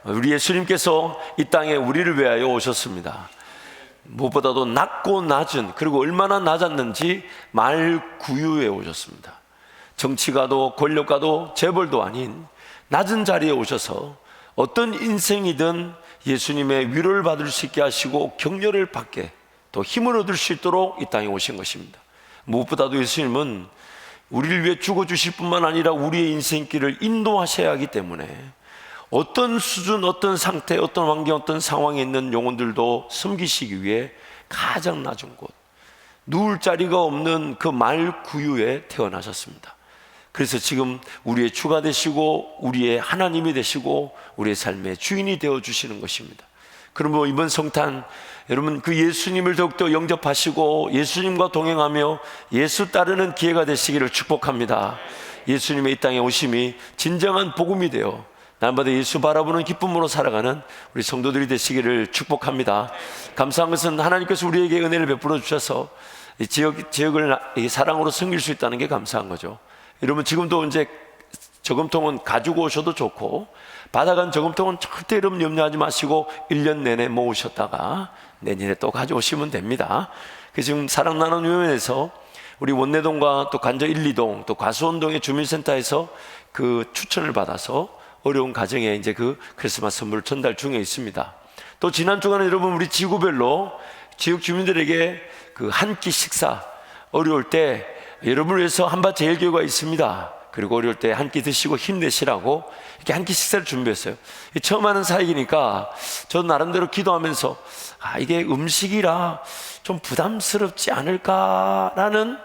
우리 예수님께서 이 땅에 우리를 위하여 오셨습니다. 무엇보다도 낮고 낮은, 그리고 얼마나 낮았는지 말구유에 오셨습니다. 정치가도 권력가도 재벌도 아닌 낮은 자리에 오셔서 어떤 인생이든 예수님의 위로를 받을 수 있게 하시고 격려를 받게, 또 힘을 얻을 수 있도록 이 땅에 오신 것입니다. 무엇보다도 예수님은 우리를 위해 죽어주실 뿐만 아니라 우리의 인생길을 인도하셔야 하기 때문에 어떤 수준, 어떤 상태, 어떤 환경, 어떤 상황에 있는 영혼들도 섬기시기 위해 가장 낮은 곳, 누울 자리가 없는 그 말구유에 태어나셨습니다. 그래서 지금 우리의 주가 되시고 우리의 하나님이 되시고 우리의 삶의 주인이 되어주시는 것입니다. 그러면 이번 성탄 여러분 그 예수님을 더욱더 영접하시고 예수님과 동행하며 예수 따르는 기회가 되시기를 축복합니다. 예수님의 이 땅에 오심이 진정한 복음이 되어 날마다 예수 바라보는 기쁨으로 살아가는 우리 성도들이 되시기를 축복합니다. 감사한 것은 하나님께서 우리에게 은혜를 베풀어 주셔서 이 지역을 사랑으로 섬길 수 있다는 게 감사한 거죠. 여러분 지금도 이제 저금통은 가지고 오셔도 좋고 받아간 저금통은 절대 여러분 염려하지 마시고 1년 내내 모으셨다가 내년에 또 가져오시면 됩니다. 그래서 지금 사랑나눔위원회에서 우리 원내동과 또 관저 1, 2동 또 과수원동의 주민센터에서 그 추천을 받아서 어려운 가정에 이제 그 크리스마스 선물을 전달 중에 있습니다. 또 지난 주간에 여러분 우리 지구별로 지역 주민들에게 그 한 끼 식사, 어려울 때 여러분을 위해서 한밭제일교회가 있습니다. 그리고 어려울 때 한 끼 드시고 힘내시라고 이렇게 한 끼 식사를 준비했어요. 처음 하는 사역이니까 저 나름대로 기도하면서 이게 음식이라 좀 부담스럽지 않을까라는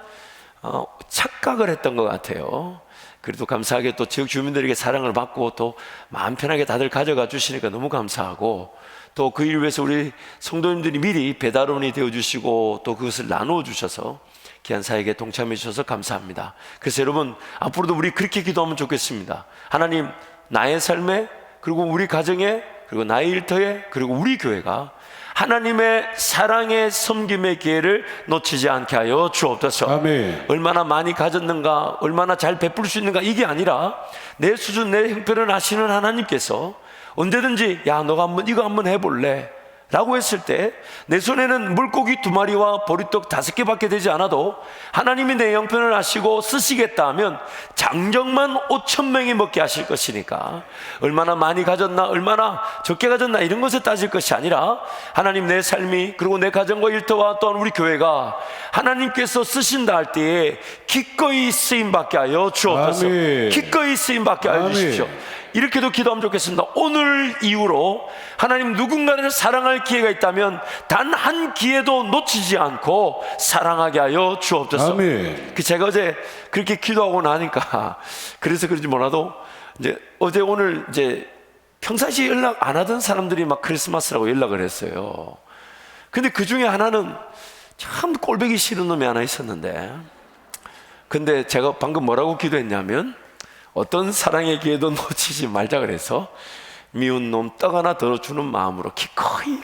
착각을 했던 것 같아요. 그래도 감사하게 또 지역 주민들에게 사랑을 받고 또 마음 편하게 다들 가져가 주시니까 너무 감사하고, 또 그 일을 위해서 우리 성도님들이 미리 배달원이 되어주시고 또 그것을 나누어 주셔서 귀한 사역에 동참해 주셔서 감사합니다. 그래서 여러분 앞으로도 우리 그렇게 기도하면 좋겠습니다. 하나님, 나의 삶에, 그리고 우리 가정에, 그리고 나의 일터에, 그리고 우리 교회가 하나님의 사랑의 섬김의 기회를 놓치지 않게 하여 주옵소서. 아멘. 얼마나 많이 가졌는가, 얼마나 잘 베풀 수 있는가, 이게 아니라 내 수준, 내 형편을 아시는 하나님께서 언제든지 야 너가 이거 한번 해볼래? 라고 했을 때 내 손에는 물고기 2마리와 보리떡 5개밖에 되지 않아도 하나님이 내 형편을 아시고 쓰시겠다 하면 장정만 5,000명이 먹게 하실 것이니까 얼마나 많이 가졌나 얼마나 적게 가졌나 이런 것에 따질 것이 아니라 하나님 내 삶이, 그리고 내 가정과 일터와 또한 우리 교회가 하나님께서 쓰신다 할 때에 기꺼이 쓰임받게 하여 주옵소서. 아멘. 기꺼이 쓰임받게 하여 주십시오. 이렇게도 기도하면 좋겠습니다. 오늘 이후로 하나님 누군가를 사랑할 기회가 있다면 단 한 기회도 놓치지 않고 사랑하게 하여 주옵소서. 아멘. 제가 어제 그렇게 기도하고 나니까 그래서 그런지 몰라도 이제 어제 오늘 이제 평상시에 연락 안 하던 사람들이 막 크리스마스라고 연락을 했어요. 근데 그 중에 하나는 참 꼴보기 싫은 놈이 하나 있었는데, 근데 제가 방금 뭐라고 기도했냐면 어떤 사랑의 기회도 놓치지 말자 그래서 미운 놈 떡 하나 더 주는 마음으로 기꺼이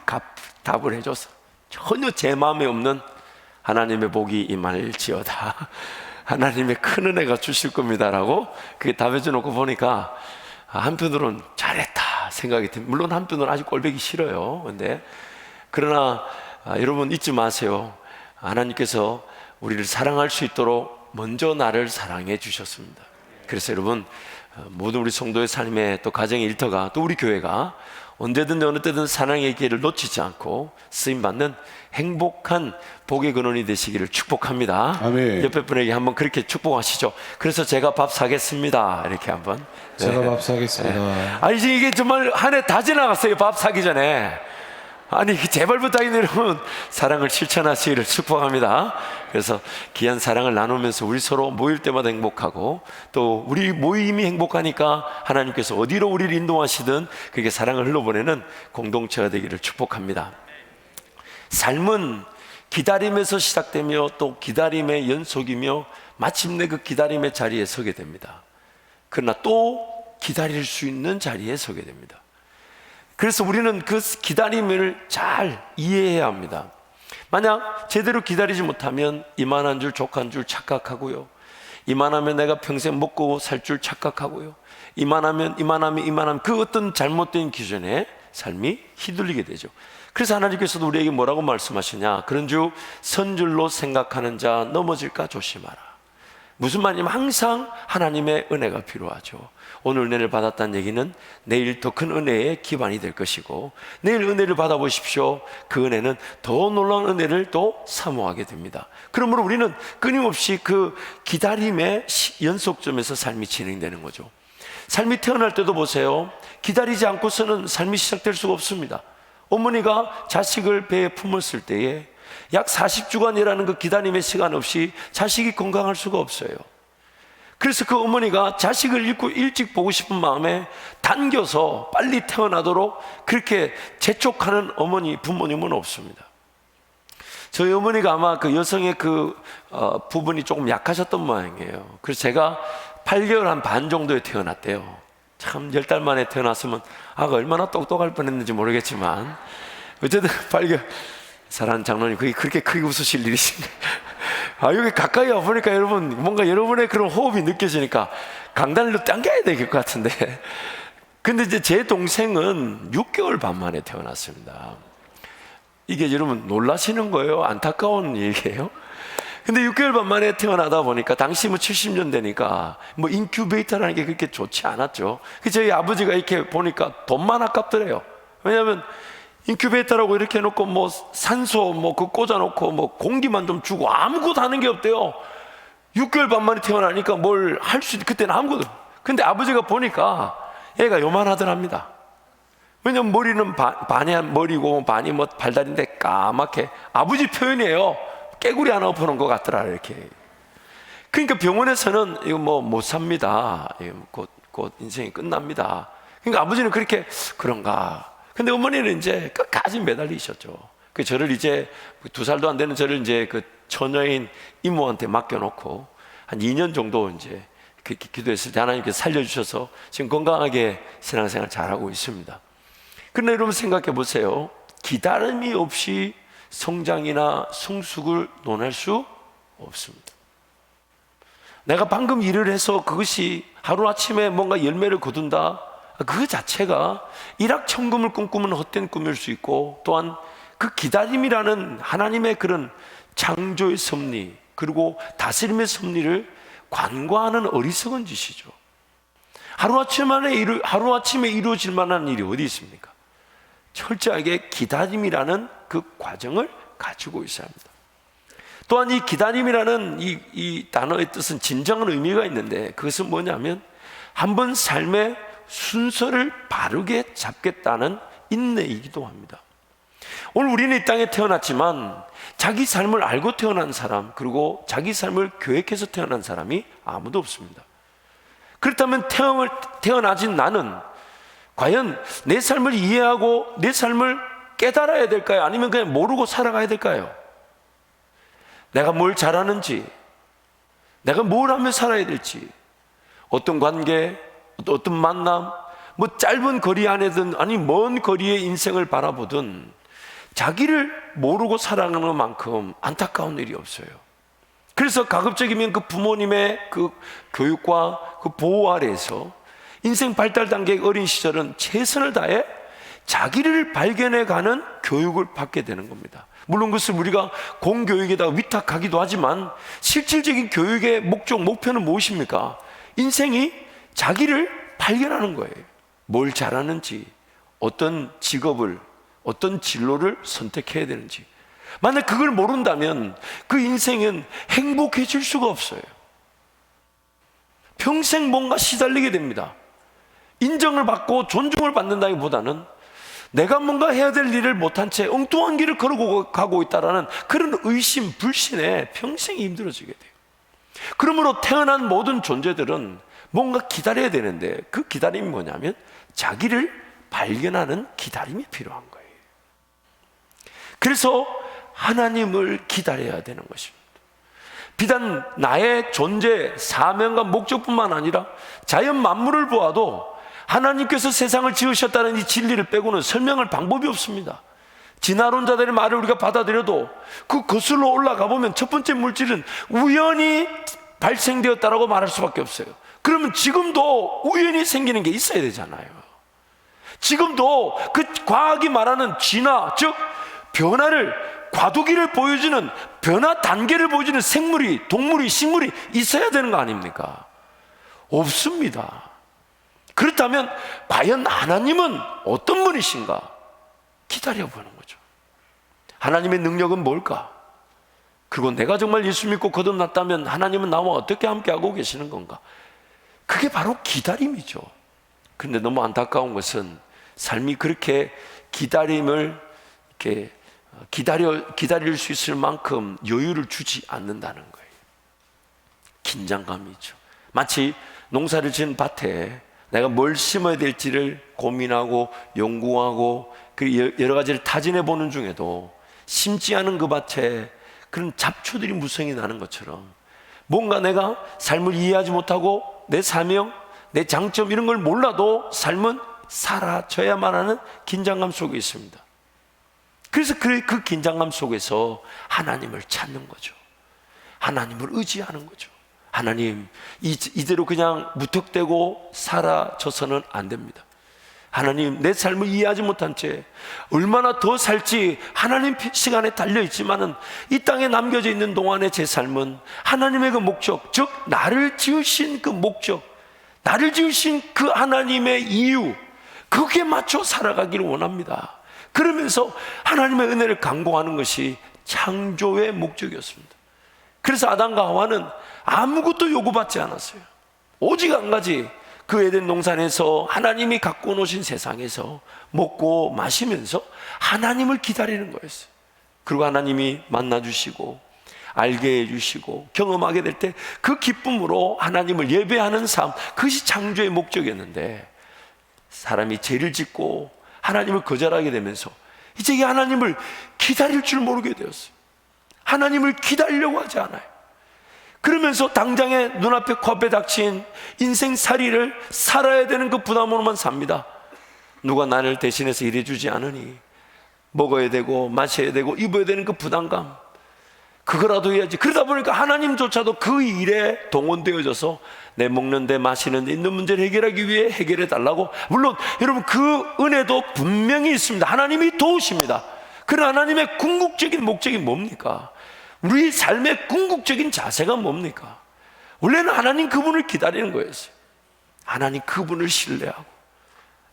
답을 해줘서 전혀 제 마음에 없는 하나님의 복이 임할지어다, 하나님의 큰 은혜가 주실 겁니다라고 그게 답해줘 놓고 보니까 한편으로는 잘했다 생각이 듭니다. 물론 한편으로는 아직 꼴보기 싫어요. 근데 그러나 여러분 잊지 마세요. 하나님께서 우리를 사랑할 수 있도록 먼저 나를 사랑해 주셨습니다. 그래서 여러분 모든 우리 성도의 삶에 또 가정의 일터가 또 우리 교회가 언제든 어느 때든 사랑의 기회를 놓치지 않고 쓰임받는 행복한 복의 근원이 되시기를 축복합니다. 아멘. 옆에 분에게 한번 그렇게 축복하시죠. 그래서 제가 밥 사겠습니다 이렇게 한번. 제가 밥 사겠습니다. 아니 이게 정말 한 해 다 지나갔어요. 밥 사기 전에. 아니 제발 부탁이네 여러분, 사랑을 실천하시기를 축복합니다. 그래서 귀한 사랑을 나누면서 우리 서로 모일 때마다 행복하고 또 우리 모임이 행복하니까 하나님께서 어디로 우리를 인도하시든 그렇게 사랑을 흘러보내는 공동체가 되기를 축복합니다. 삶은 기다림에서 시작되며 또 기다림의 연속이며 마침내 그 기다림의 자리에 서게 됩니다. 그러나 또 기다릴 수 있는 자리에 서게 됩니다. 그래서 우리는 그 기다림을 잘 이해해야 합니다. 만약 제대로 기다리지 못하면 이만한 줄 족한 줄 착각하고요, 이만하면 내가 평생 먹고 살 줄 착각하고요, 이만하면 그 어떤 잘못된 기준에 삶이 휘둘리게 되죠. 그래서 하나님께서도 우리에게 뭐라고 말씀하시냐, 그런즉 선줄로 생각하는 자 넘어질까 조심하라. 무슨 말이냐면 항상 하나님의 은혜가 필요하죠. 오늘 은혜를 받았다는 얘기는 내일 더 큰 은혜의 기반이 될 것이고, 내일 은혜를 받아보십시오. 그 은혜는 더 놀라운 은혜를 또 사모하게 됩니다. 그러므로 우리는 끊임없이 그 기다림의 연속점에서 삶이 진행되는 거죠. 삶이 태어날 때도 보세요. 기다리지 않고서는 삶이 시작될 수가 없습니다. 어머니가 자식을 배에 품었을 때에 약 40주간이라는 그 기다림의 시간 없이 자식이 건강할 수가 없어요. 그래서 그 어머니가 자식을 일찍 보고 싶은 마음에 당겨서 빨리 태어나도록 그렇게 재촉하는 부모님은 없습니다. 저희 어머니가 아마 그 여성의 부분이 조금 약하셨던 모양이에요. 그래서 제가 8개월 한 반 정도에 태어났대요. 참 10달 만에 태어났으면 얼마나 똑똑할 뻔했는지 모르겠지만 어쨌든 8개월. 사랑하는 장로님, 그게 그렇게 크게 웃으실 일이신가요? 여기 가까이 와보니까 여러분, 뭔가 여러분의 그런 호흡이 느껴지니까 강단으로 당겨야 될 것 같은데. 근데 이제 제 동생은 6개월 반 만에 태어났습니다. 이게 여러분 놀라시는 거예요? 안타까운 얘기예요? 근데 6개월 반 만에 태어나다 보니까 당시 70년대니까 인큐베이터라는 게 그렇게 좋지 않았죠. 그래서 저희 아버지가 이렇게 보니까 돈만 아깝더래요. 왜냐하면 인큐베이터라고 이렇게 해놓고 산소 그 꽂아놓고 공기만 좀 주고 아무것도 하는 게 없대요. 6개월 반 만에 태어나니까 뭘 할 수 그때는 아무것도. 근데 아버지가 보니까 애가 요만하더랍니다. 왜냐면 머리는 반이 머리고 반이 발다리인데 까맣게, 아버지 표현이에요. 깨구리 하나 엎어놓은 것 같더라 이렇게. 그러니까 병원에서는 이거 못 삽니다. 곧 인생이 끝납니다. 그러니까 아버지는 그렇게 그런가. 근데 어머니는 이제 끝까지 매달리셨죠. 저를 이제 2살도 안 되는 저를 이제 그 처녀인 이모한테 맡겨놓고 한 2년 정도 이제 기도했을 때 하나님께서 살려주셔서 지금 건강하게 신앙생활 잘하고 있습니다. 그런데 여러분 생각해 보세요. 기다림이 없이 성장이나 성숙을 논할 수 없습니다. 내가 방금 일을 해서 그것이 하루아침에 뭔가 열매를 거둔다, 그 자체가 일확천금을 꿈꾸는 헛된 꿈일 수 있고, 또한 그 기다림이라는 하나님의 그런 창조의 섭리 그리고 다스림의 섭리를 관과하는 어리석은 짓이죠. 하루아침에 이루어질 만한 일이 어디 있습니까? 철저하게 기다림이라는 그 과정을 가지고 있어야 합니다. 또한 이 기다림이라는 이 단어의 뜻은 진정한 의미가 있는데, 그것은 뭐냐면 한번 삶의 순서를 바르게 잡겠다는 인내이기도 합니다. 오늘 우리는 이 땅에 태어났지만 자기 삶을 알고 태어난 사람, 그리고 자기 삶을 계획해서 태어난 사람이 아무도 없습니다. 그렇다면 태어나진 나는 과연 내 삶을 이해하고 내 삶을 깨달아야 될까요? 아니면 그냥 모르고 살아가야 될까요? 내가 뭘 잘하는지, 내가 뭘 하며 살아야 될지, 어떤 관계, 어떤 만남, 짧은 거리 안에든 아니 먼 거리의 인생을 바라보든 자기를 모르고 살아가는 만큼 안타까운 일이 없어요. 그래서 가급적이면 그 부모님의 그 교육과 그 보호 아래에서 인생 발달 단계 어린 시절은 최선을 다해 자기를 발견해가는 교육을 받게 되는 겁니다. 물론 그것을 우리가 공교육에다 위탁하기도 하지만 실질적인 교육의 목표는 무엇입니까? 인생이 자기를 발견하는 거예요. 뭘 잘하는지, 어떤 직업을, 어떤 진로를 선택해야 되는지. 만약 그걸 모른다면 그 인생은 행복해질 수가 없어요. 평생 뭔가 시달리게 됩니다. 인정을 받고 존중을 받는다기보다는 내가 뭔가 해야 될 일을 못한 채 엉뚱한 길을 걸어가고 있다라는 그런 의심, 불신에 평생이 힘들어지게 돼요. 그러므로 태어난 모든 존재들은 뭔가 기다려야 되는데, 그 기다림이 뭐냐면 자기를 발견하는 기다림이 필요한 거예요. 그래서 하나님을 기다려야 되는 것입니다. 비단 나의 존재, 사명과 목적뿐만 아니라 자연 만물을 보아도 하나님께서 세상을 지으셨다는 이 진리를 빼고는 설명할 방법이 없습니다. 진화론자들의 말을 우리가 받아들여도 그 거슬러 올라가 보면 첫 번째 물질은 우연히 발생되었다라고 말할 수밖에 없어요. 그러면 지금도 우연히 생기는 게 있어야 되잖아요. 지금도 그 과학이 말하는 진화, 즉 변화를, 과도기를 보여주는 변화 단계를 보여주는 생물이, 동물이, 식물이 있어야 되는 거 아닙니까? 없습니다. 그렇다면 과연 하나님은 어떤 분이신가? 기다려보는 거죠. 하나님의 능력은 뭘까? 그리고 내가 정말 예수 믿고 거듭났다면 하나님은 나와 어떻게 함께하고 계시는 건가? 그게 바로 기다림이죠. 그런데 너무 안타까운 것은 삶이 그렇게 기다림을 이렇게 기다릴 수 있을 만큼 여유를 주지 않는다는 거예요. 긴장감이죠. 마치 농사를 지은 밭에 내가 뭘 심어야 될지를 고민하고 연구하고 여러 가지를 타진해 보는 중에도 심지 않은 그 밭에 그런 잡초들이 무성히 나는 것처럼 뭔가 내가 삶을 이해하지 못하고 내 사명, 내 장점 이런 걸 몰라도 삶은 사라져야만 하는 긴장감 속에 있습니다. 그래서 그 긴장감 속에서 하나님을 찾는 거죠. 하나님을 의지하는 거죠. 하나님, 이대로 그냥 무턱대고 사라져서는 안 됩니다. 하나님, 내 삶을 이해하지 못한 채 얼마나 더 살지 하나님 시간에 달려있지만은 이 땅에 남겨져 있는 동안에 제 삶은 하나님의 그 목적, 즉 나를 지으신 그 목적, 나를 지으신 그 하나님의 이유, 거기에 맞춰 살아가기를 원합니다. 그러면서 하나님의 은혜를 간구하는 것이 창조의 목적이었습니다. 그래서 아담과 하와는 아무것도 요구받지 않았어요. 오직 한 가지, 그 에덴 동산에서 하나님이 갖고 오신 세상에서 먹고 마시면서 하나님을 기다리는 거였어요. 그리고 하나님이 만나주시고 알게 해주시고 경험하게 될 때 그 기쁨으로 하나님을 예배하는 삶, 그것이 창조의 목적이었는데 사람이 죄를 짓고 하나님을 거절하게 되면서 이제 이 하나님을 기다릴 줄 모르게 되었어요. 하나님을 기다리려고 하지 않아요. 그러면서 당장에 눈앞에 코앞에 닥친 인생살이를 살아야 되는 그 부담으로만 삽니다. 누가 나를 대신해서 일해주지 않으니 먹어야 되고 마셔야 되고 입어야 되는 그 부담감, 그거라도 해야지. 그러다 보니까 하나님조차도 그 일에 동원되어져서 내 먹는 데 마시는 데 있는 문제를 해결하기 위해 해결해 달라고. 물론 여러분 그 은혜도 분명히 있습니다. 하나님이 도우십니다. 그러나 하나님의 궁극적인 목적이 뭡니까? 우리 삶의 궁극적인 자세가 뭡니까? 원래는 하나님 그분을 기다리는 거였어요. 하나님 그분을 신뢰하고,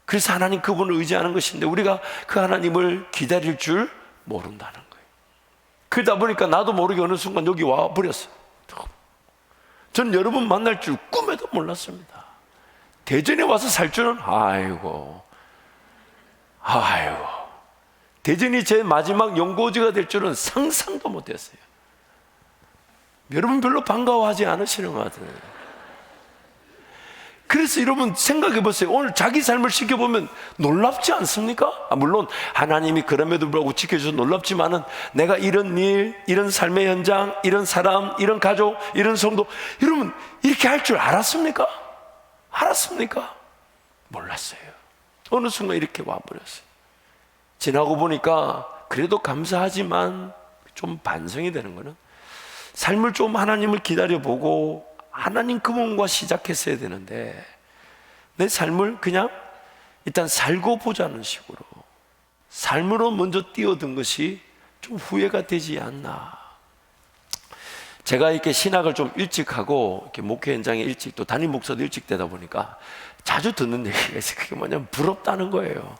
그래서 하나님 그분을 의지하는 것인데 우리가 그 하나님을 기다릴 줄 모른다는 거예요. 그러다 보니까 나도 모르게 어느 순간 여기 와 버렸어요. 전 여러분 만날 줄 꿈에도 몰랐습니다. 대전에 와서 살 줄은 아이고 대전이 제 마지막 연고지가 될 줄은 상상도 못했어요. 여러분 별로 반가워하지 않으시는 것 같아요. 그래서 여러분 생각해 보세요. 오늘 자기 삶을 지켜보면 놀랍지 않습니까? 물론 하나님이 그럼에도 불구하고 지켜줘서 놀랍지만은 내가 이런 일, 이런 삶의 현장, 이런 사람, 이런 가족, 이런 성도, 여러분 이렇게 할 줄 알았습니까? 알았습니까? 몰랐어요. 어느 순간 이렇게 와버렸어요. 지나고 보니까 그래도 감사하지만 좀 반성이 되는 거는, 삶을 좀 하나님을 기다려보고 하나님 그분과 시작했어야 되는데 내 삶을 그냥 일단 살고 보자는 식으로 삶으로 먼저 뛰어든 것이 좀 후회가 되지 않나. 제가 이렇게 신학을 좀 일찍 하고 이렇게 목회 현장에 일찍, 또 담임 목사도 일찍 되다 보니까 자주 듣는 얘기가 있어요. 그게 뭐냐면 부럽다는 거예요.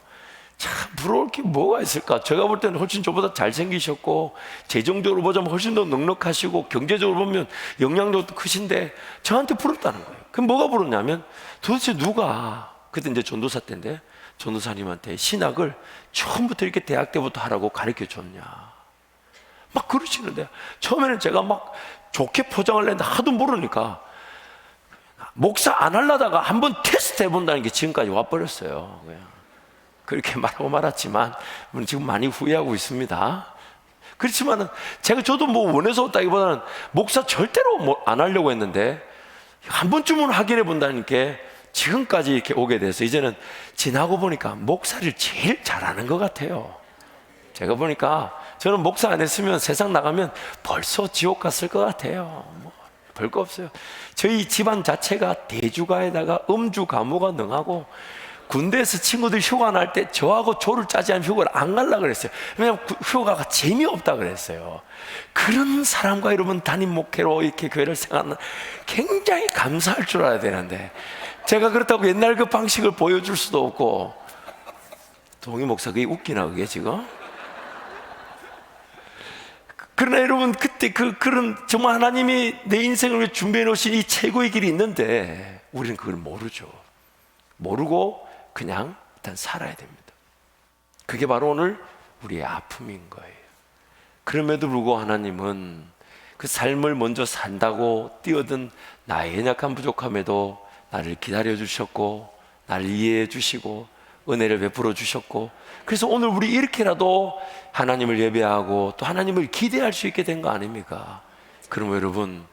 참 부러울 게 뭐가 있을까? 제가 볼 때는 훨씬 저보다 잘생기셨고 재정적으로 보자면 훨씬 더 넉넉하시고 경제적으로 보면 영향력도 크신데 저한테 부럽다는 거예요. 그럼 뭐가 부럽냐면 도대체 누가, 그때 이제 전도사 때인데 전도사님한테 신학을 처음부터 이렇게 대학 때부터 하라고 가르쳐 줬냐 막 그러시는데, 처음에는 제가 막 좋게 포장을 했는데 하도 모르니까 목사 안 하려다가 한번 테스트 해본다는 게 지금까지 와버렸어요. 그냥 그렇게 말하고 말았지만 지금 많이 후회하고 있습니다. 그렇지만은 저도 뭐 원해서 왔다기보다는 목사 절대로 안 하려고 했는데 한 번쯤은 확인해 본다는 게 지금까지 이렇게 오게 돼서 이제는 지나고 보니까 목사를 제일 잘하는 것 같아요. 제가 보니까 저는 목사 안 했으면 세상 나가면 벌써 지옥 갔을 것 같아요. 별거 없어요. 저희 집안 자체가 대주가에다가 음주가무가 능하고 군대에서 친구들 휴가 날 때 저하고 조를 짜지 않으면 휴가를 안 가려고 그랬어요. 왜냐하면 휴가가 재미없다 그랬어요. 그런 사람과 여러분 담임 목회로 이렇게 교회를 생각하는 굉장히 감사할 줄 알아야 되는데, 제가 그렇다고 옛날 그 방식을 보여줄 수도 없고. 동희 목사 그게 웃기나 그게 지금? 그러나 여러분 그때 그런 정말 하나님이 내 인생을 위해 준비해 놓으신 이 최고의 길이 있는데 우리는 그걸 모르죠. 모르고 그냥 일단 살아야 됩니다. 그게 바로 오늘 우리의 아픔인 거예요. 그럼에도 불구하고 하나님은 그 삶을 먼저 산다고 뛰어든 나의 연약한 부족함에도 나를 기다려 주셨고, 나를 이해해 주시고, 은혜를 베풀어 주셨고, 그래서 오늘 우리 이렇게라도 하나님을 예배하고 또 하나님을 기대할 수 있게 된 거 아닙니까? 그럼 여러분,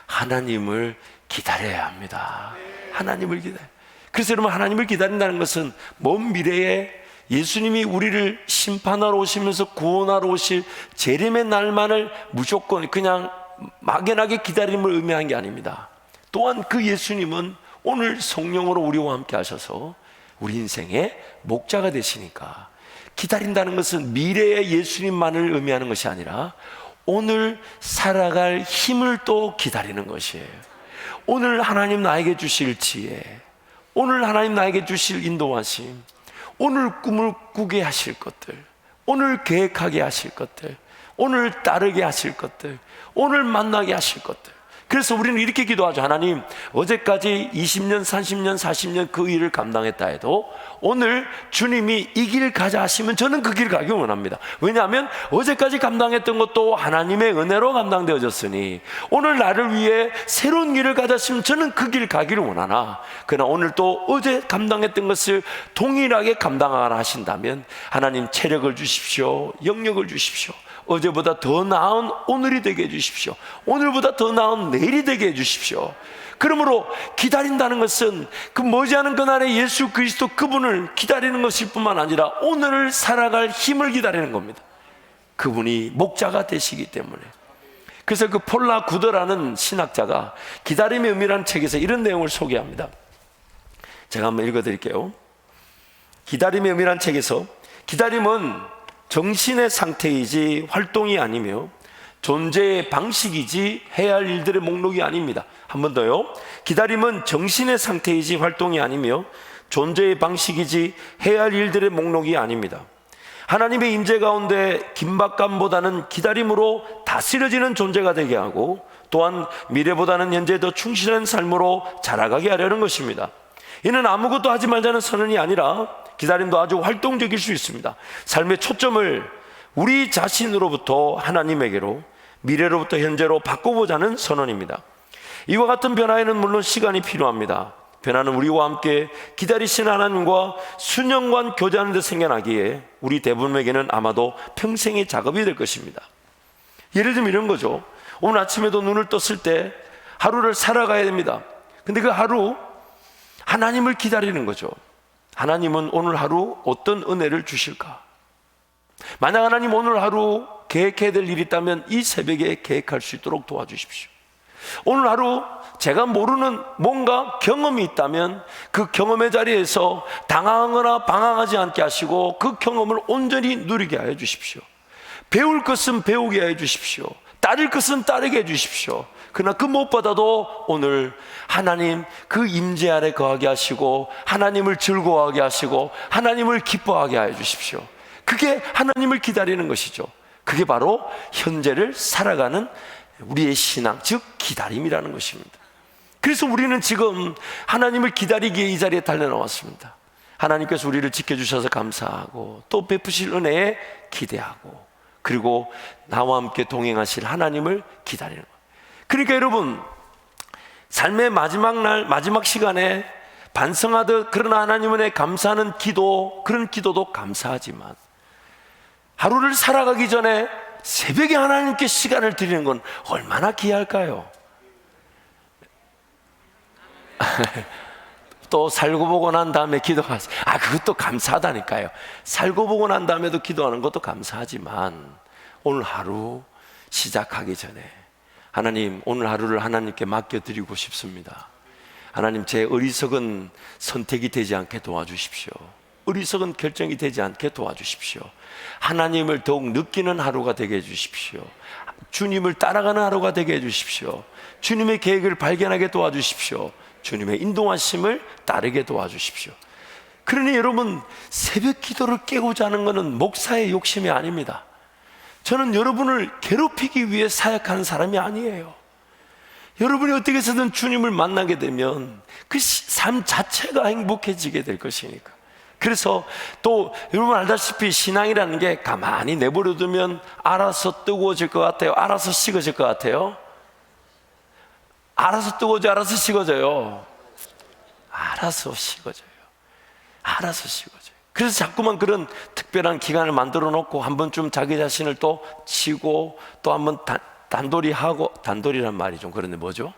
하나님을 기다려야 합니다. 하나님을 기다려. 그래서 여러분, 하나님을 기다린다는 것은 먼 미래에 예수님이 우리를 심판하러 오시면서 구원하러 오실 재림의 날만을 무조건 그냥 막연하게 기다림을 의미한 게 아닙니다. 또한 그 예수님은 오늘 성령으로 우리와 함께 하셔서 우리 인생의 목자가 되시니까, 기다린다는 것은 미래의 예수님만을 의미하는 것이 아니라 오늘 살아갈 힘을 또 기다리는 것이에요. 오늘 하나님 나에게 주실 지혜, 오늘 하나님 나에게 주실 인도하심, 오늘 꿈을 꾸게 하실 것들, 오늘 계획하게 하실 것들, 오늘 따르게 하실 것들, 오늘 만나게 하실 것들. 그래서 우리는 이렇게 기도하죠. 하나님, 어제까지 20년, 30년, 40년 그 일을 감당했다 해도 오늘 주님이 이 길 가자 하시면 저는 그 길 가기 원합니다. 왜냐하면 어제까지 감당했던 것도 하나님의 은혜로 감당되어졌으니 오늘 나를 위해 새로운 길을 가자 하시면 저는 그 길 가기를 원하나, 그러나 오늘 또 어제 감당했던 것을 동일하게 감당하라 하신다면 하나님 체력을 주십시오. 영역을 주십시오. 어제보다 더 나은 오늘이 되게 해주십시오. 오늘보다 더 나은 내일이 되게 해주십시오. 그러므로 기다린다는 것은 그 머지않은 그날의 예수 그리스도 그분을 기다리는 것일 뿐만 아니라 오늘을 살아갈 힘을 기다리는 겁니다. 그분이 목자가 되시기 때문에. 그래서 그 폴라 구더라는 신학자가 기다림의 의미라는 책에서 이런 내용을 소개합니다. 제가 한번 읽어드릴게요. 기다림의 의미라는 책에서, 기다림은 정신의 상태이지 활동이 아니며 존재의 방식이지 해야 할 일들의 목록이 아닙니다. 한 번 더요. 기다림은 정신의 상태이지 활동이 아니며 존재의 방식이지 해야 할 일들의 목록이 아닙니다. 하나님의 임재 가운데 긴박감보다는 기다림으로 다스려지는 존재가 되게 하고, 또한 미래보다는 현재에 더 충실한 삶으로 자라가게 하려는 것입니다. 이는 아무것도 하지 말자는 선언이 아니라 기다림도 아주 활동적일 수 있습니다. 삶의 초점을 우리 자신으로부터 하나님에게로, 미래로부터 현재로 바꿔보자는 선언입니다. 이와 같은 변화에는 물론 시간이 필요합니다. 변화는 우리와 함께 기다리시는 하나님과 수년간 교제하는 데 생겨나기에 우리 대부분에게는 아마도 평생의 작업이 될 것입니다. 예를 들면 이런 거죠. 오늘 아침에도 눈을 떴을 때 하루를 살아가야 됩니다. 근데 그 하루 하나님을 기다리는 거죠. 하나님은 오늘 하루 어떤 은혜를 주실까? 만약 하나님 오늘 하루 계획해야 될 일이 있다면 이 새벽에 계획할 수 있도록 도와주십시오. 오늘 하루 제가 모르는 뭔가 경험이 있다면 그 경험의 자리에서 당황하거나 방황하지 않게 하시고 그 경험을 온전히 누리게 하여 주십시오. 배울 것은 배우게 하여 주십시오. 따를 것은 따르게 해 주십시오. 그러나 그 무엇보다도 오늘 하나님 그 임재 아래 거하게 하시고 하나님을 즐거워하게 하시고 하나님을 기뻐하게 하여 주십시오. 그게 하나님을 기다리는 것이죠. 그게 바로 현재를 살아가는 우리의 신앙, 즉 기다림이라는 것입니다. 그래서 우리는 지금 하나님을 기다리기에 이 자리에 달려나왔습니다. 하나님께서 우리를 지켜주셔서 감사하고 또 베푸실 은혜에 기대하고, 그리고 나와 함께 동행하실 하나님을 기다리는 거예요. 그러니까 여러분, 삶의 마지막 날, 마지막 시간에 반성하듯 그러나 하나님 은혜에 감사하는 기도, 그런 기도도 감사하지만 하루를 살아가기 전에 새벽에 하나님께 시간을 드리는 건 얼마나 귀할까요? 또 살고 보고 난 다음에 기도하세요. 그것도 감사하다니까요. 살고 보고 난 다음에도 기도하는 것도 감사하지만 오늘 하루 시작하기 전에 하나님, 오늘 하루를 하나님께 맡겨드리고 싶습니다. 하나님, 제 어리석은 선택이 되지 않게 도와주십시오. 어리석은 결정이 되지 않게 도와주십시오. 하나님을 더욱 느끼는 하루가 되게 해주십시오. 주님을 따라가는 하루가 되게 해주십시오. 주님의 계획을 발견하게 도와주십시오. 주님의 인도하심을 따르게 도와주십시오. 그러니 여러분, 새벽 기도를 깨고자 하는 것은 목사의 욕심이 아닙니다. 저는 여러분을 괴롭히기 위해 사역하는 사람이 아니에요. 여러분이 어떻게 해서든 주님을 만나게 되면 그 삶 자체가 행복해지게 될 것이니까. 그래서 또 여러분 알다시피 신앙이라는 게 가만히 내버려 두면 알아서 뜨거워질 것 같아요? 알아서 식어질 것 같아요? 알아서 뜨거워져, 알아서 식어져요? 알아서 식어져요. 알아서 식어져요. 그래서 자꾸만 그런 특별한 기간을 만들어 놓고 한 번쯤 자기 자신을 또 치고 또 한 번 단돌이하고, 단돌이란 말이 좀 그런데 뭐죠?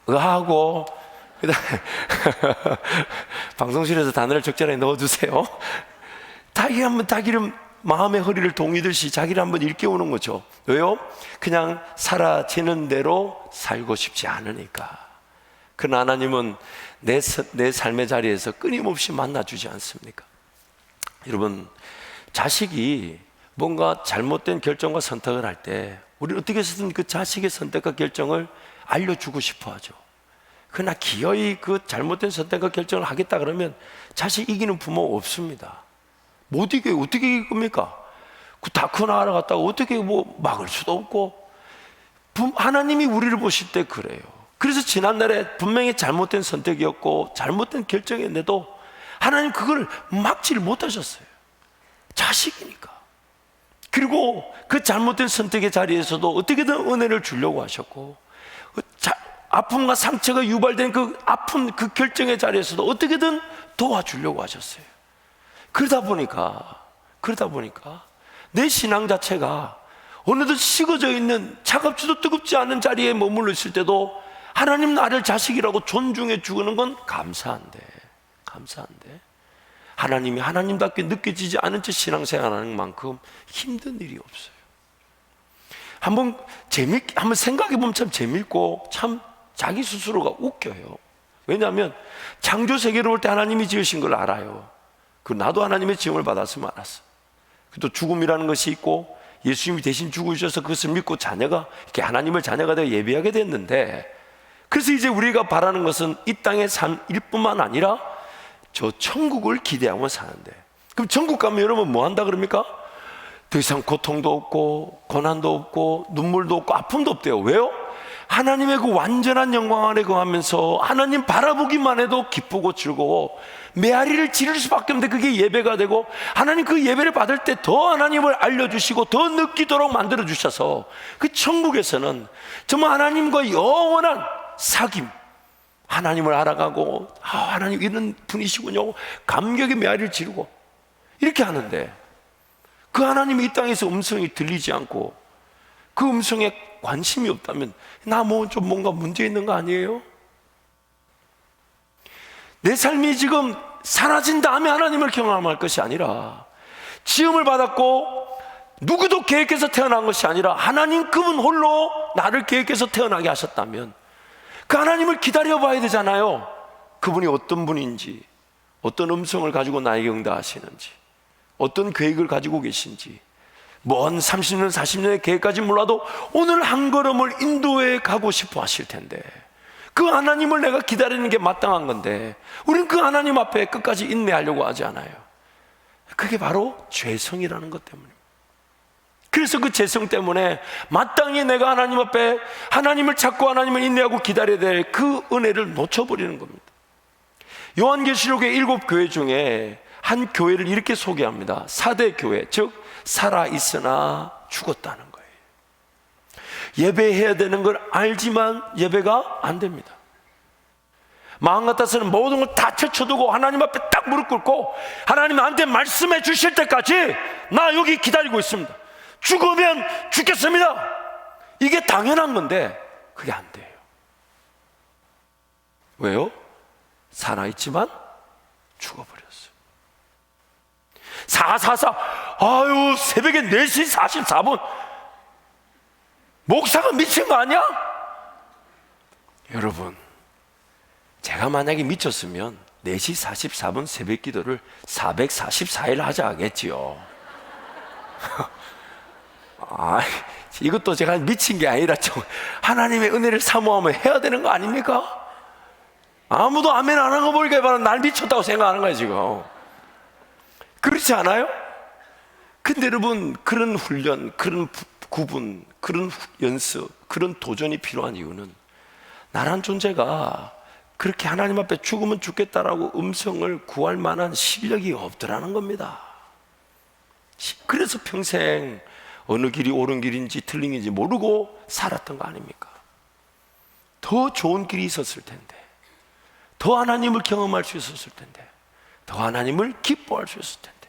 하고 방송실에서 단어를 적절하게 넣어주세요. 자기를 마음의 허리를 동이듯이 자기를 한번 일깨우는 거죠. 왜요? 그냥 사라지는 대로 살고 싶지 않으니까. 그러나 하나님은 내 삶의 자리에서 끊임없이 만나주지 않습니까? 여러분, 자식이 뭔가 잘못된 결정과 선택을 할 때 우리 어떻게 해서든 그 자식의 선택과 결정을 알려주고 싶어 하죠. 그러나 기어이 그 잘못된 선택과 결정을 하겠다 그러면 자식 이기는 부모 없습니다. 못 이겨요. 어떻게 이길 겁니까? 그 다크 나라 갔다가 어떻게 뭐 막을 수도 없고. 하나님이 우리를 보실 때 그래요. 그래서 지난날에 분명히 잘못된 선택이었고 잘못된 결정이었는데도 하나님 그걸 막지를 못하셨어요. 자식이니까. 그리고 그 잘못된 선택의 자리에서도 어떻게든 은혜를 주려고 하셨고, 아픔과 상처가 유발된 그 아픈 그 결정의 자리에서도 어떻게든 도와주려고 하셨어요. 그러다 보니까 내 신앙 자체가 어느덧 식어져 있는 차갑지도 뜨겁지 않은 자리에 머물러 있을 때도 하나님 나를 자식이라고 존중해 주는 건 감사한데 하나님이 하나님답게 느껴지지 않은 채 신앙생활하는 만큼 힘든 일이 없어요. 한번 생각해 보면 참 재밌고 참 자기 스스로가 웃겨요. 왜냐하면 창조 세계를 볼 때 하나님이 지으신 걸 알아요. 나도 하나님의 지음을 받았으면 알았어. 또 죽음이라는 것이 있고 예수님이 대신 죽으셔서 그것을 믿고 자녀가 이렇게 하나님을 자녀가 되어 예배하게 됐는데, 그래서 이제 우리가 바라는 것은 이 땅의 삶일 뿐만 아니라 저 천국을 기대하며 사는데, 그럼 천국 가면 여러분 뭐 한다 그럽니까? 더 이상 고통도 없고 고난도 없고 눈물도 없고 아픔도 없대요. 왜요? 하나님의 그 완전한 영광 안에 거하면서 하나님 바라보기만 해도 기쁘고 즐거워 메아리를 지를 수밖에 없는데 그게 예배가 되고, 하나님 그 예배를 받을 때 더 하나님을 알려주시고 더 느끼도록 만들어 주셔서 그 천국에서는 정말 하나님과 영원한 사귐, 하나님을 알아가고 하나님 이런 분이시군요 감격의 메아리를 지르고 이렇게 하는데, 그 하나님이 이 땅에서 음성이 들리지 않고 그 음성에 관심이 없다면 나 뭐 좀 뭔가 문제 있는 거 아니에요? 내 삶이 지금 사라진 다음에 하나님을 경험할 것이 아니라, 지음을 받았고 누구도 계획해서 태어난 것이 아니라 하나님 그분 홀로 나를 계획해서 태어나게 하셨다면 그 하나님을 기다려봐야 되잖아요. 그분이 어떤 분인지, 어떤 음성을 가지고 나에게 응답하시는지, 어떤 계획을 가지고 계신지, 먼 30년 40년의 계획까지 몰라도 오늘 한 걸음을 인도해 가고 싶어 하실 텐데, 그 하나님을 내가 기다리는 게 마땅한 건데 우리는 그 하나님 앞에 끝까지 인내하려고 하지 않아요. 그게 바로 죄성이라는 것 때문입니다. 그래서 그 죄성 때문에 마땅히 내가 하나님 앞에 하나님을 찾고 하나님을 인내하고 기다려야 될 그 은혜를 놓쳐버리는 겁니다. 요한계시록의 7교회 중에 한 교회를 이렇게 소개합니다. 4대 교회, 즉 살아있으나 죽었다는 거예요. 예배해야 되는 걸 알지만 예배가 안 됩니다. 마음 같아서는 모든 걸 다 제쳐두고 하나님 앞에 딱 무릎 꿇고 하나님 나한테 말씀해 주실 때까지 나 여기 기다리고 있습니다. 죽으면 죽겠습니다. 이게 당연한 건데 그게 안 돼요. 왜요? 살아있지만 죽어버렸어요. 444 아유 새벽에 4시 44분 목사가 미친 거 아니야? 여러분, 제가 만약에 미쳤으면 4시 44분 새벽 기도를 444일 하자 하겠지요. 이것도 제가 미친 게 아니라 좀 하나님의 은혜를 사모하며 해야 되는 거 아닙니까? 아무도 아멘 안 한 거 보니까 바로 날 미쳤다고 생각하는 거예요 지금. 그렇지 않아요? 근데 여러분, 그런 훈련, 그런 구분, 그런 연습, 그런 도전이 필요한 이유는 나란 존재가 그렇게 하나님 앞에 죽으면 죽겠다라고 음성을 구할 만한 실력이 없더라는 겁니다. 그래서 평생 어느 길이 옳은 길인지 틀린 길인지 모르고 살았던 거 아닙니까? 더 좋은 길이 있었을 텐데, 더 하나님을 경험할 수 있었을 텐데, 더 하나님을 기뻐할 수 있었을 텐데,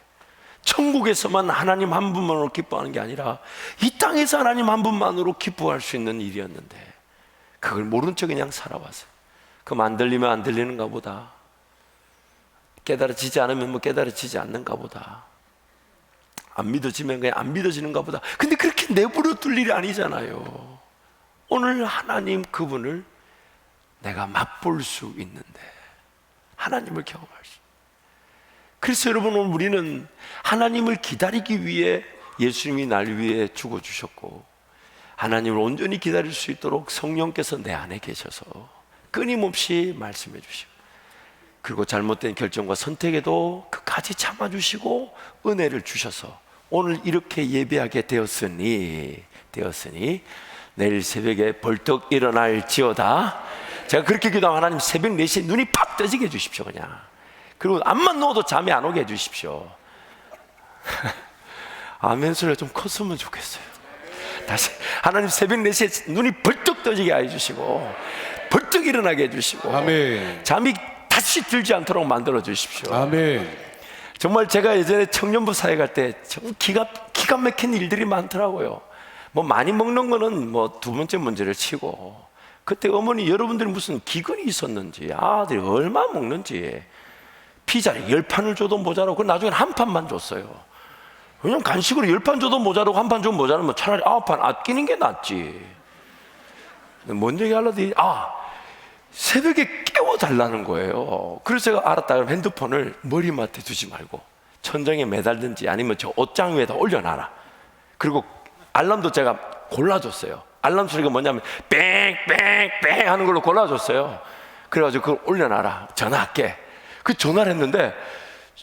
천국에서만 하나님 한 분만으로 기뻐하는 게 아니라 이 땅에서 하나님 한 분만으로 기뻐할 수 있는 일이었는데 그걸 모른 척 그냥 살아왔어요. 그럼 안 들리면 안 들리는가 보다, 깨달아지지 않으면 뭐 깨달아지지 않는가 보다, 안 믿어지면 그냥 안 믿어지는가 보다. 근데 그렇게 내버려 둘 일이 아니잖아요. 오늘 하나님 그분을 내가 맛볼 수 있는데, 하나님을 경험할 수. 그래서 여러분, 오늘 우리는 하나님을 기다리기 위해 예수님이 날 위해 죽어주셨고, 하나님을 온전히 기다릴 수 있도록 성령께서 내 안에 계셔서 끊임없이 말씀해 주시고, 그리고 잘못된 결정과 선택에도 끝까지 참아주시고 은혜를 주셔서 오늘 이렇게 예배하게 되었으니 내일 새벽에 벌떡 일어날지어다. 제가 그렇게 기도하면 하나님 새벽 4시에 눈이 팍 떠지게 해주십시오. 그냥. 그리고 암만 누워도 잠이 안 오게 해주십시오. 아멘 소리가 좀 컸으면 좋겠어요. 다시 하나님 새벽 4시에 눈이 벌떡 떠지게 해주시고 벌떡 일어나게 해주시고, 아멘. 잠이 다시 들지 않도록 만들어 주십시오. 아멘. 정말 제가 예전에 청년부 사회 갈 때 정말 기가 막힌 일들이 많더라고요. 뭐 많이 먹는 거는 뭐 두 번째 문제를 치고, 그때 어머니 여러분들이 무슨 기근이 있었는지, 아들이 얼마 먹는지, 피자를 10판을 줘도 모자라고, 그 나중에 한 판만 줬어요. 왜냐면 간식으로 10판 줘도 모자라고 한 판 줘도 모자라면 차라리 9판 아끼는 게 낫지. 뭔 얘기 하려고 새벽에 깨워달라는 거예요. 그래서 제가 알았다. 그럼 핸드폰을 머리맡에 두지 말고 천장에 매달든지 아니면 저 옷장 위에다 올려놔라. 그리고 알람도 제가 골라줬어요. 알람 소리가 뭐냐면 뺑뺑뺑 하는 걸로 골라줬어요. 그래가지고 그걸 올려놔라, 전화할게. 그 전화를 했는데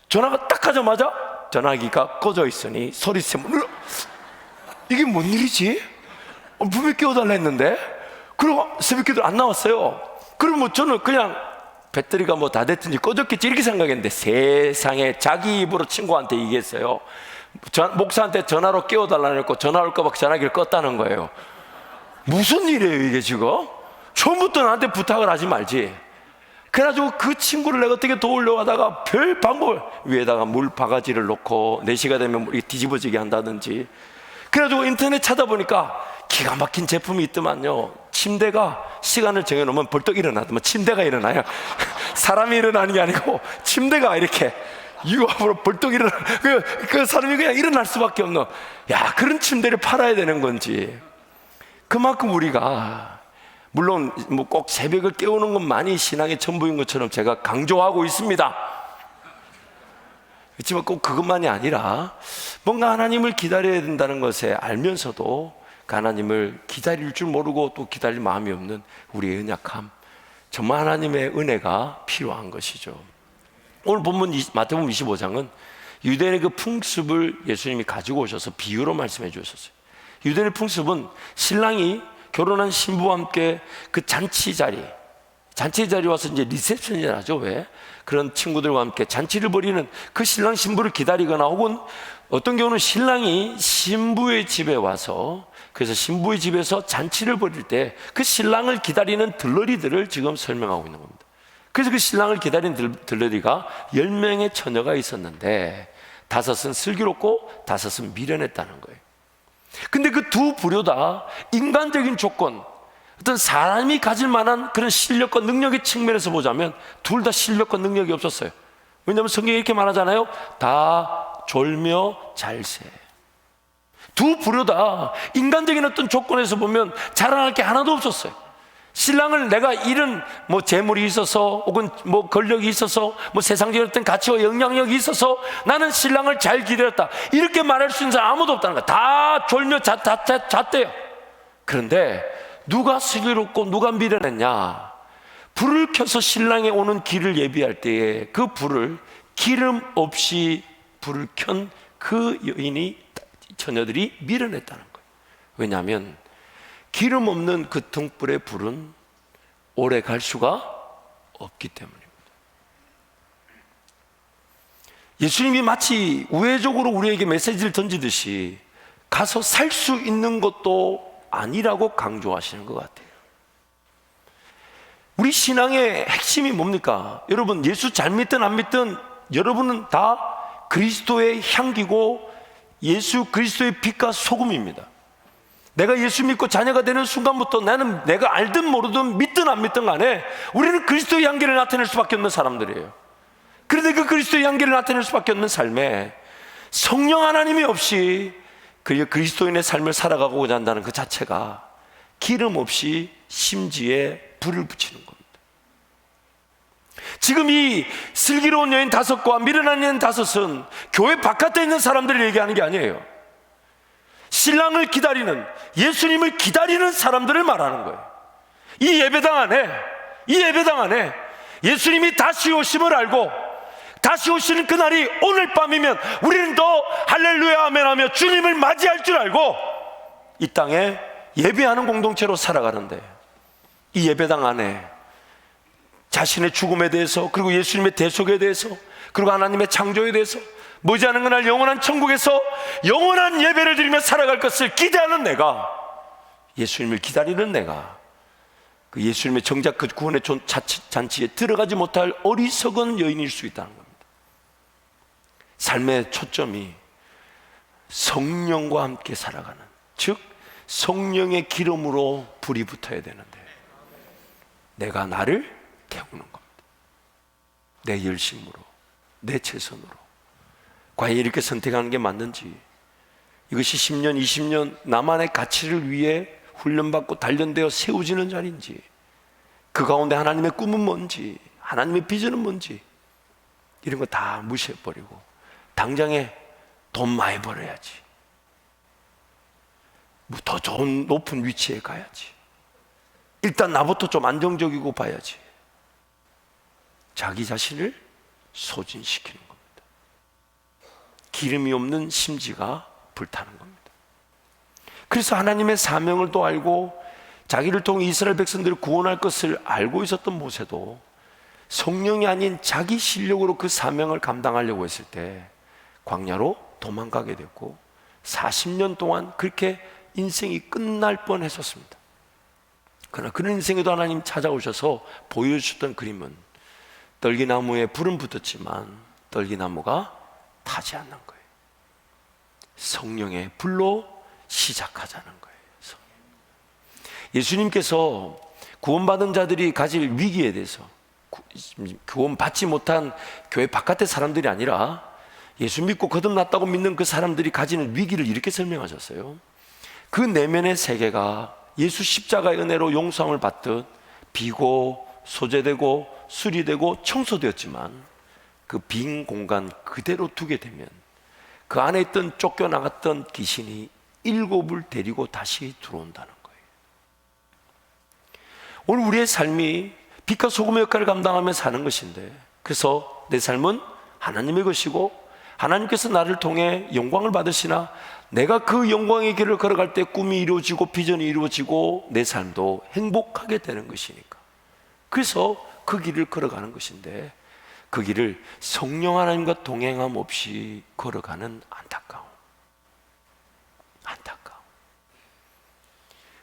전화가 딱 하자마자 전화기가 꺼져 있으니 소리세면 이게 뭔 일이지? 분명히 깨워달라 했는데, 그리고 새벽기도 안 나왔어요. 그럼 뭐 저는 그냥 배터리가 뭐 다 됐든지 꺼졌겠지 이렇게 생각했는데, 세상에 자기 입으로 친구한테 얘기했어요. 목사한테 전화로 깨워달라고 했고 전화 올까 봐 전화기를 껐다는 거예요. 무슨 일이에요 이게 지금? 처음부터 나한테 부탁을 하지 말지. 그래가지고 그 친구를 내가 어떻게 도우려고 하다가 별 방법을, 위에다가 물 바가지를 놓고 4시가 되면 물이 뒤집어지게 한다든지, 그래가지고 인터넷 찾아보니까 기가 막힌 제품이 있더만요. 침대가 시간을 정해놓으면 벌떡 일어나더만. 침대가 일어나요. 사람이 일어나는 게 아니고 침대가 이렇게 유압으로 벌떡 일어나. 그 사람이 그냥 일어날 수밖에 없는, 야, 그런 침대를 팔아야 되는 건지. 그만큼 우리가, 물론 뭐 꼭 새벽을 깨우는 것만이 신앙의 전부인 것처럼 제가 강조하고 있습니다. 그렇지만 꼭 그것만이 아니라 뭔가 하나님을 기다려야 된다는 것에 알면서도 그 하나님을 기다릴 줄 모르고 또 기다릴 마음이 없는 우리의 연약함, 정말 하나님의 은혜가 필요한 것이죠. 오늘 본문 마태복음 25장은 유대인의 그 풍습을 예수님이 가지고 오셔서 비유로 말씀해 주셨어요. 유대인의 풍습은 신랑이 결혼한 신부와 함께 그 잔치 자리 와서 이제 리셉션이라 하죠. 왜? 그런 친구들과 함께 잔치를 벌이는 그 신랑 신부를 기다리거나, 혹은 어떤 경우는 신랑이 신부의 집에 와서, 그래서 신부의 집에서 잔치를 벌일 때 그 신랑을 기다리는 들러리들을 지금 설명하고 있는 겁니다. 그래서 그 신랑을 기다리는 들러리가 10명의 처녀가 있었는데 5은 슬기롭고 5은 미련했다는 거예요. 근데 그 두 부류 다 인간적인 조건, 어떤 사람이 가질 만한 그런 실력과 능력의 측면에서 보자면 둘 다 실력과 능력이 없었어요. 왜냐하면 성경이 이렇게 말하잖아요. 다 졸며 잘세. 두 부류다 인간적인 어떤 조건에서 보면 자랑할 게 하나도 없었어요. 신랑을 내가 잃은 뭐 재물이 있어서 혹은 뭐 권력이 있어서 뭐 세상적인 어떤 가치와 영향력이 있어서 나는 신랑을 잘 기다렸다 이렇게 말할 수 있는 사람 아무도 없다는 거야. 다 졸며 잤대요. 그런데 누가 슬기롭고 누가 미련했냐? 불을 켜서 신랑이 오는 길을 예비할 때에 그 불을 기름 없이 불을 켠 그 여인이 처녀들이 미련했다는 거예요. 왜냐하면 기름 없는 그 등불의 불은 오래 갈 수가 없기 때문입니다. 예수님이 마치 우회적으로 우리에게 메시지를 던지듯이 가서 살 수 있는 것도 아니라고 강조하시는 것 같아요. 우리 신앙의 핵심이 뭡니까? 여러분, 예수 잘 믿든 안 믿든 여러분은 다 그리스도의 향기고 예수 그리스도의 빛과 소금입니다. 내가 예수 믿고 자녀가 되는 순간부터 나는 내가 알든 모르든 믿든 안 믿든 간에 우리는 그리스도의 향기를 나타낼 수밖에 없는 사람들이에요. 그런데 그 그리스도의 향기를 나타낼 수밖에 없는 삶에 성령 하나님이 없이 그리스도인의 삶을 살아가고자 한다는 그 자체가 기름 없이 심지에 불을 붙이는 겁니다. 지금 이 슬기로운 여인 다섯과 미련한 여인 다섯은 교회 바깥에 있는 사람들을 얘기하는 게 아니에요. 신랑을 기다리는, 예수님을 기다리는 사람들을 말하는 거예요. 이 예배당 안에 예수님이 다시 오심을 알고 다시 오시는 그날이 오늘 밤이면 우리는 더 할렐루야 아멘 하며 주님을 맞이할 줄 알고 이 땅에 예배하는 공동체로 살아가는데, 이 예배당 안에 자신의 죽음에 대해서, 그리고 예수님의 대속에 대해서, 그리고 하나님의 창조에 대해서, 머지않은 그날 영원한 천국에서 영원한 예배를 드리며 살아갈 것을 기대하는 내가, 예수님을 기다리는 내가, 그 예수님의 정작 그 구원의 잔치에 들어가지 못할 어리석은 여인일 수 있다는 겁니다. 삶의 초점이 성령과 함께 살아가는, 즉 성령의 기름으로 불이 붙어야 되는데 내가 나를 태우는 겁니다. 내 열심으로, 내 최선으로. 과연 이렇게 선택하는 게 맞는지, 이것이 10년, 20년 나만의 가치를 위해 훈련받고 단련되어 세워지는 자리인지, 그 가운데 하나님의 꿈은 뭔지, 하나님의 비전은 뭔지, 이런 거 다 무시해버리고 당장에 돈 많이 벌어야지, 뭐 더 좋은 높은 위치에 가야지, 일단 나부터 좀 안정적이고 봐야지, 자기 자신을 소진시키는 겁니다. 기름이 없는 심지가 불타는 겁니다. 그래서 하나님의 사명을 또 알고 자기를 통해 이스라엘 백성들을 구원할 것을 알고 있었던 모세도 성령이 아닌 자기 실력으로 그 사명을 감당하려고 했을 때 광야로 도망가게 됐고 40년 동안 그렇게 인생이 끝날 뻔했었습니다. 그러나 그런 인생에도 하나님 찾아오셔서 보여주셨던 그림은 떨기나무에 불은 붙었지만 떨기나무가 타지 않는 거예요. 성령의 불로 시작하자는 거예요. 예수님께서 구원받은 자들이 가질 위기에 대해서, 구원받지 못한 교회 바깥의 사람들이 아니라 예수 믿고 거듭났다고 믿는 그 사람들이 가지는 위기를 이렇게 설명하셨어요. 그 내면의 세계가 예수 십자가의 은혜로 용서함을 받듯 비고 소재되고 수리되고 청소되었지만 그 빈 공간 그대로 두게 되면 그 안에 있던 쫓겨나갔던 귀신이 7을 데리고 다시 들어온다는 거예요. 오늘 우리의 삶이 빛과 소금의 역할을 감당하며 사는 것인데, 그래서 내 삶은 하나님의 것이고 하나님께서 나를 통해 영광을 받으시나 내가 그 영광의 길을 걸어갈 때 꿈이 이루어지고 비전이 이루어지고 내 삶도 행복하게 되는 것이니까, 그래서 그 길을 걸어가는 것인데, 그 길을 성령 하나님과 동행함 없이 걸어가는 안타까움.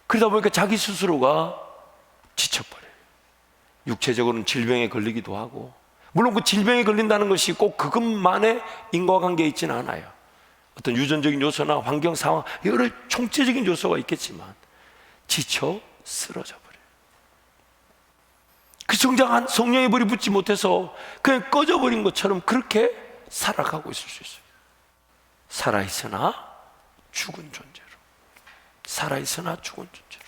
그러다 보니까 자기 스스로가 지쳐버려요. 육체적으로는 질병에 걸리기도 하고, 물론 그 질병에 걸린다는 것이 꼭 그것만의 인과관계에 있지는 않아요. 어떤 유전적인 요소나 환경 상황, 여러 총체적인 요소가 있겠지만 지쳐 쓰러져 버려요. 그 성장한 성령의 불이 붙지 못해서 그냥 꺼져버린 것처럼 그렇게 살아가고 있을 수 있어요. 살아있으나 죽은 존재로, 살아있으나 죽은 존재로.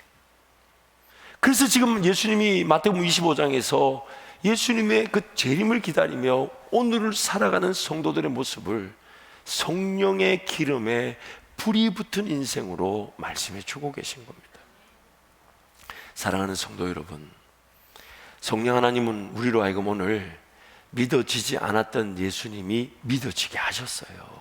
그래서 지금 예수님이 마태복음 25장에서 예수님의 그 재림을 기다리며 오늘을 살아가는 성도들의 모습을 성령의 기름에 불이 붙은 인생으로 말씀해 주고 계신 겁니다. 사랑하는 성도 여러분, 성령 하나님은 우리로 하여금 오늘 믿어지지 않았던 예수님이 믿어지게 하셨어요.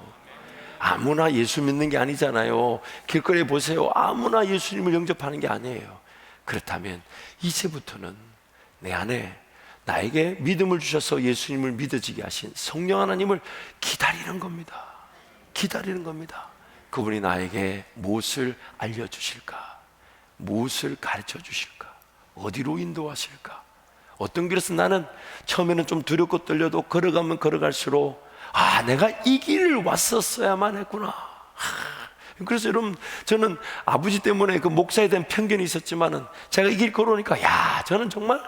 아무나 예수 믿는 게 아니잖아요. 길거리에 보세요. 아무나 예수님을 영접하는 게 아니에요. 그렇다면 이제부터는 내 안에 나에게 믿음을 주셔서 예수님을 믿어지게 하신 성령 하나님을 기다리는 겁니다. 기다리는 겁니다. 그분이 나에게 무엇을 알려주실까? 무엇을 가르쳐 주실까? 어디로 인도하실까? 어떤 길에서 나는 처음에는 좀 두렵고 떨려도 걸어가면 걸어갈수록 내가 이 길을 왔었어야만 했구나. 그래서 여러분, 저는 아버지 때문에 그 목사에 대한 편견이 있었지만은 제가 이 길 걸어오니까 저는 정말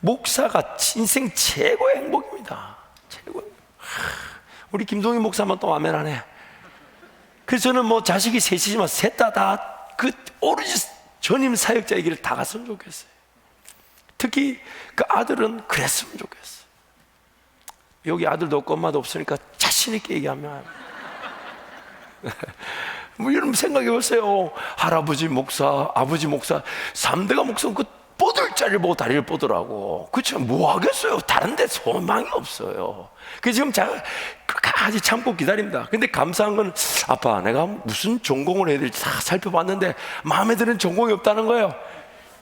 목사가 인생 최고의 행복입니다. 최고. 우리 김동희 목사만 또 아멘 안 해. 그래서 저는 뭐 자식이 셋이지만 셋 다 그 오로지 전임 사역자의 길을 다 갔으면 좋겠어요. 특히 그 아들은 그랬으면 좋겠어요. 여기 아들도 없고 엄마도 없으니까 자신 있게 얘기하면 뭐 여러분 생각해 보세요. 할아버지 목사, 아버지 목사, 3대가 목사는 그 뻗을 자리를 보고 다리를 뻗으라고. 그렇죠. 뭐 하겠어요. 다른 데 소망이 없어요. 그래서 지금 제가 끝까지 참고 기다립니다. 근데 감사한 건 아빠, 내가 무슨 전공을 해야 될지 다 살펴봤는데 마음에 드는 전공이 없다는 거예요.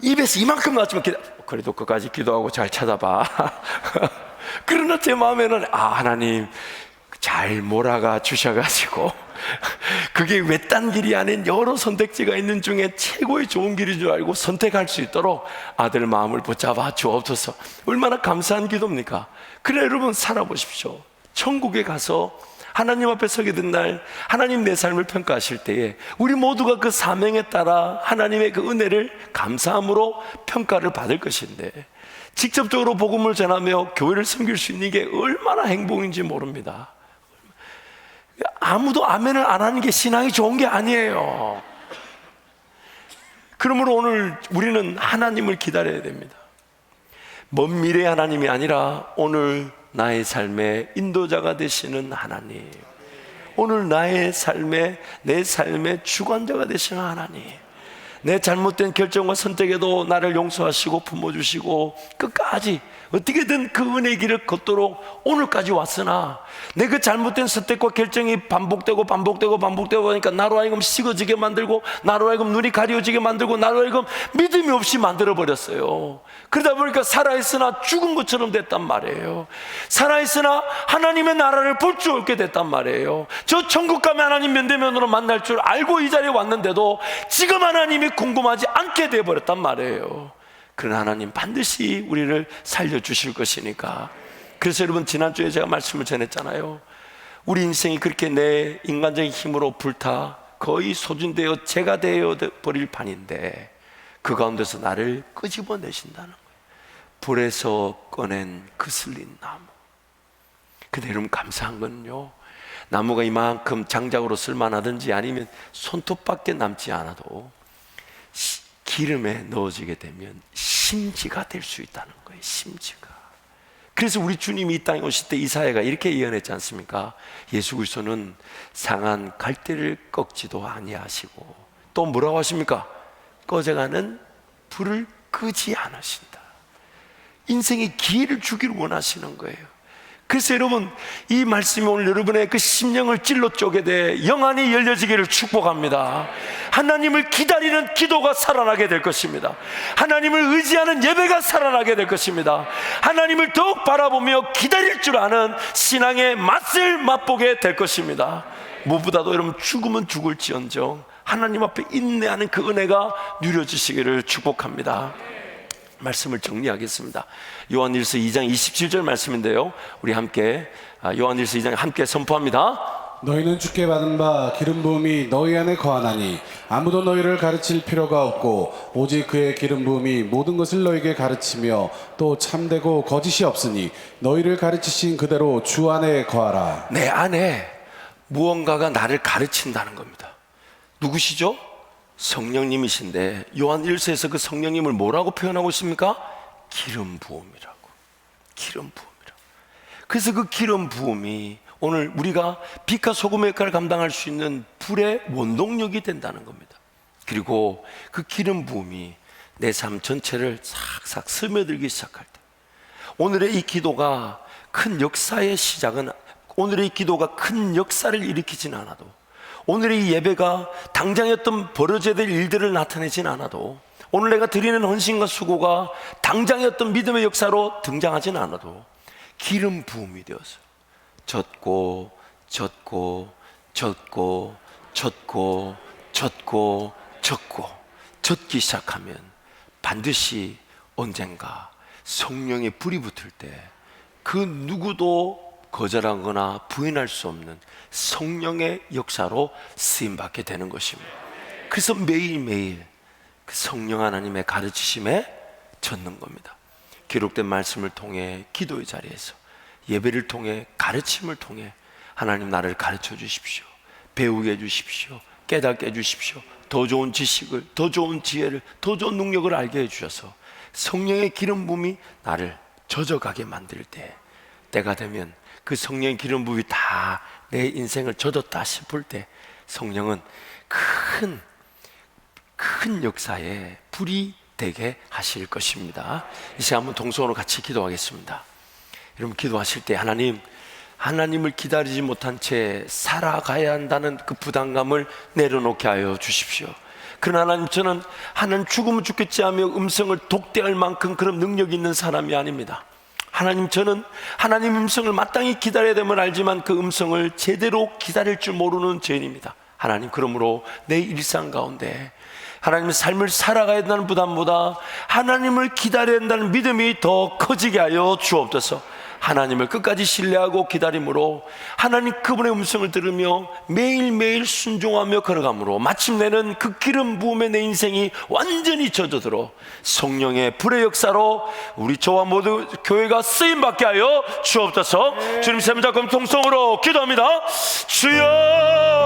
입에서 이만큼 나왔지만 그래도 끝까지 기도하고 잘 찾아봐. 그러나 제 마음에는 하나님 잘 몰아가 주셔가지고 그게 외딴 길이 아닌 여러 선택지가 있는 중에 최고의 좋은 길인 줄 알고 선택할 수 있도록 아들 마음을 붙잡아 주옵소서. 얼마나 감사한 기도입니까? 그래 여러분, 살아보십시오. 천국에 가서 하나님 앞에 서게 된 날 하나님 내 삶을 평가하실 때에 우리 모두가 그 사명에 따라 하나님의 그 은혜를 감사함으로 평가를 받을 것인데, 직접적으로 복음을 전하며 교회를 섬길 수 있는 게 얼마나 행복인지 모릅니다. 아무도 아멘을 안 하는 게 신앙이 좋은 게 아니에요. 그러므로 오늘 우리는 하나님을 기다려야 됩니다. 먼 미래의 하나님이 아니라 오늘 나의 삶의 인도자가 되시는 하나님, 오늘 나의 삶의, 내 삶의 주관자가 되시는 하나님, 내 잘못된 결정과 선택에도 나를 용서하시고 품어주시고 끝까지 어떻게든 그 은혜의 길을 걷도록 오늘까지 왔으나 내 그 잘못된 선택과 결정이 반복되고 하니까 나로 하여금 식어지게 만들고, 나로 하여금 눈이 가려지게 만들고, 나로 하여금 믿음이 없이 만들어버렸어요. 그러다 보니까 살아있으나 죽은 것처럼 됐단 말이에요. 살아있으나 하나님의 나라를 볼 줄 없게 됐단 말이에요. 저 천국 가면 하나님 면대면으로 만날 줄 알고 이 자리에 왔는데도 지금 하나님이 궁금하지 않게 되어버렸단 말이에요. 그러나 하나님 반드시 우리를 살려주실 것이니까. 그래서 여러분, 지난주에 제가 말씀을 전했잖아요. 우리 인생이 그렇게 내 인간적인 힘으로 불타 거의 소진되어 재가 되어 버릴 판인데 그 가운데서 나를 끄집어내신다는 거예요. 불에서 꺼낸 그슬린 나무. 근데 여러분, 감사한 건요, 나무가 이만큼 장작으로 쓸만하든지 아니면 손톱밖에 남지 않아도 기름에 넣어지게 되면 심지가 될 수 있다는 거예요. 심지가. 그래서 우리 주님이 이 땅에 오실 때 이사야가 이렇게 예언했지 않습니까? 예수 그리스도는 상한 갈대를 꺾지도 아니하시고 또 뭐라고 하십니까? 꺼져가는 불을 끄지 않으신다. 인생의 기회를 주기를 원하시는 거예요. 그래서 여러분, 이 말씀이 오늘 여러분의 그 심령을 찔러 쪼개 대 영안이 열려지기를 축복합니다. 하나님을 기다리는 기도가 살아나게 될 것입니다. 하나님을 의지하는 예배가 살아나게 될 것입니다. 하나님을 더욱 바라보며 기다릴 줄 아는 신앙의 맛을 맛보게 될 것입니다. 무엇보다도 여러분, 죽으면 죽을지언정 하나님 앞에 인내하는 그 은혜가 누려지시기를 축복합니다. 말씀을 정리하겠습니다. 요한일서 2장 27절 말씀인데요, 우리 함께 요한일서 2장 함께 선포합니다. 너희는 주께 받은 바 기름 부음이 너희 안에 거하나니 아무도 너희를 가르칠 필요가 없고 오직 그의 기름 부음이 모든 것을 너희에게 가르치며 또 참되고 거짓이 없으니 너희를 가르치신 그대로 주 안에 거하라. 내 안에 무언가가 나를 가르친다는 겁니다. 누구시죠? 성령님이신데 요한 1서에서 그 성령님을 뭐라고 표현하고 있습니까? 기름 부음이라고. 기름 부음이라고. 그래서 그 기름 부음이 오늘 우리가 빛과 소금의 역할을 감당할 수 있는 불의 원동력이 된다는 겁니다. 그리고 그 기름 부음이 내 삶 전체를 싹싹 스며들기 시작할 때, 오늘의 이 기도가 큰 역사의 시작은, 오늘의 이 기도가 큰 역사를 일으키진 않아도, 오늘의 이 예배가 당장의 어떤 벌어져야 될 일들을 나타내진 않아도, 오늘 내가 드리는 헌신과 수고가 당장의 어떤 믿음의 역사로 등장하진 않아도 기름 부음이 되어서 젖고 젖고 젖고 젖고 젖고 젖고 젖기 시작하면 반드시 언젠가 성령의 불이 붙을 때 그 누구도 거절하거나 부인할 수 없는 성령의 역사로 쓰임받게 되는 것입니다. 그래서 매일매일 그 성령 하나님의 가르치심에 젖는 겁니다. 기록된 말씀을 통해, 기도의 자리에서, 예배를 통해, 가르침을 통해 하나님 나를 가르쳐 주십시오. 배우게 해주십시오. 깨닫게 해주십시오. 더 좋은 지식을, 더 좋은 지혜를, 더 좋은 능력을 알게 해주셔서 성령의 기름 부음이 나를 젖어가게 만들 때, 때가 되면 그 성령의 기름 부음이 다 내 인생을 젖었다 싶을 때 성령은 큰 역사에 불이 되게 하실 것입니다. 이 시간 한번 동성으로 같이 기도하겠습니다. 여러분, 기도하실 때 하나님을 기다리지 못한 채 살아가야 한다는 그 부담감을 내려놓게 하여 주십시오. 그러나 하나님, 저는 하나님 죽으면 죽겠지 하며 음성을 독대할 만큼 그런 능력이 있는 사람이 아닙니다. 하나님, 저는 하나님 음성을 마땅히 기다려야 됨을 알지만 그 음성을 제대로 기다릴 줄 모르는 죄인입니다. 하나님, 그러므로 내 일상 가운데 하나님의 삶을 살아가야 한다는 부담보다 하나님을 기다려야 한다는 믿음이 더 커지게 하여 주옵소서. 하나님을 끝까지 신뢰하고 기다림으로 하나님 그분의 음성을 들으며 매일매일 순종하며 걸어감으로 마침내는 그 기름 부음에 내 인생이 완전히 젖어들어 성령의 불의 역사로 우리 저와 모두 교회가 쓰임받게 하여 주옵소서. 주님, 세번 잡고 통성으로 기도합니다. 주여